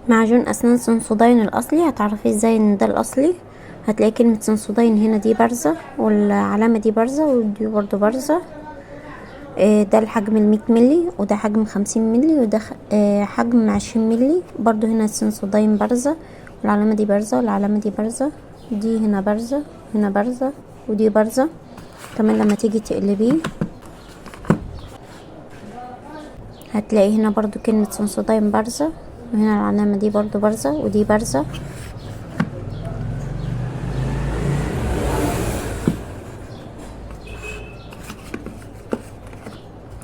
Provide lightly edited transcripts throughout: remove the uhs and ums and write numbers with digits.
معجون اسنان سنسوداين الاصلي، هتعرفي ازاي ان ده الاصلي. هتلاقي كلمة سنسوداين هنا دي بارزة، والعلامة دي بارزة، ودي برضو بارزة. ده الحجم 100 ملي، وده حجم 50 ملي، وده حجم 20 ملي. برضو هنا السنسوداين بارزة، والعلامة دي بارزة، والعلامة دي بارزة، دي هنا بارزة، هنا بارزة، ودي بارزة. كمان لما تيجي تقلبيه هتلاقي هنا برضو كلمة سنسوداين بارزة، وهنا العلامة دي برضو بارزة، ودي بارزة.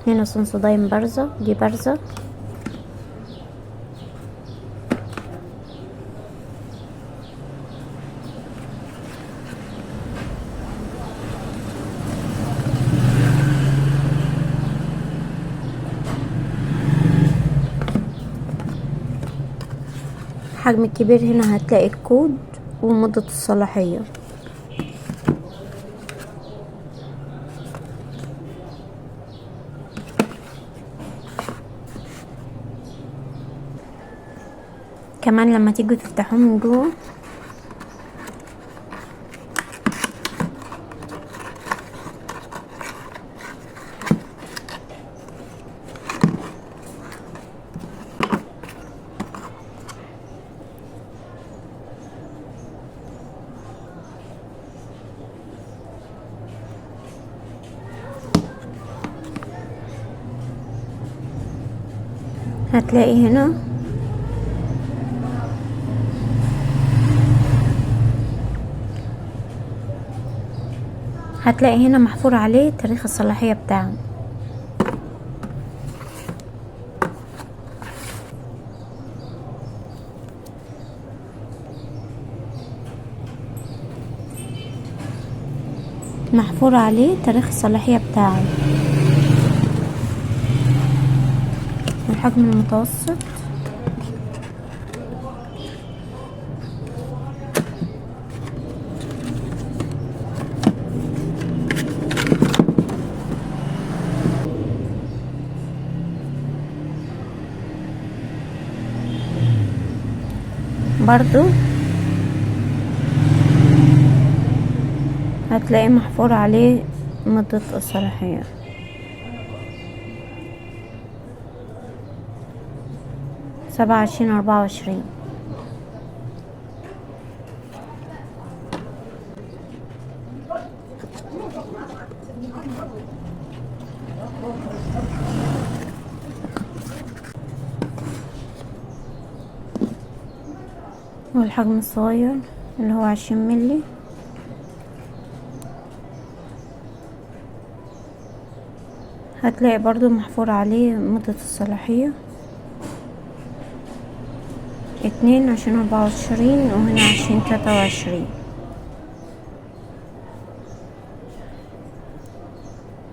هنا سنسوداين بارزة، دي بارزة. الحجم الكبير هنا هتلاقي الكود ومدة الصلاحية. كمان لما تيجوا تفتحوه من جوه هتلاقي هنا محفور عليه تاريخ الصلاحية بتاعه. محفور عليه تاريخ الصلاحية بتاعه. الحجم المتوسط، برضو هتلاقي محفور عليه مدة الصلاحية. سبعة وعشرين، 24. والحجم الصغير اللي هو 20 ملي. هتلاقي برضو محفور عليه مدة الصلاحية 2/2024، وهنا 2023.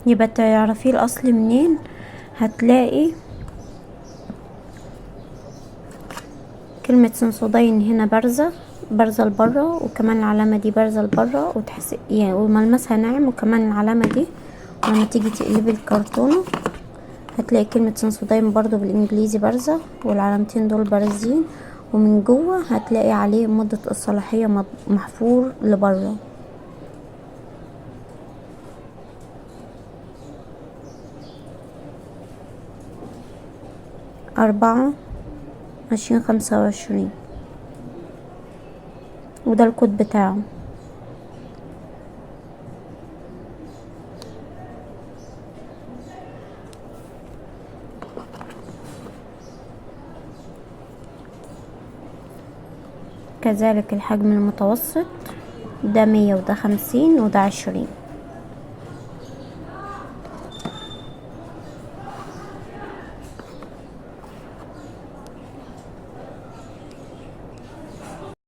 يبقى تعرفيه الاصل منين؟ هتلاقي كلمة سنسوداين هنا بارزة لبره، وكمان العلامة دي بارزة لبره، وتحس يعني وملمسها ناعم. وكمان العلامة دي لما تيجي تقلبي الكرتونة هتلاقي كلمة سنسوداين برضو بالانجليزي بارزة، والعلامتين دول بارزين. ومن جوه هتلاقي عليه مدة الصلاحية محفور لبره. 4/2025، وده الكود بتاعه. كذلك الحجم المتوسط، ده 100، وده 50، وده 20.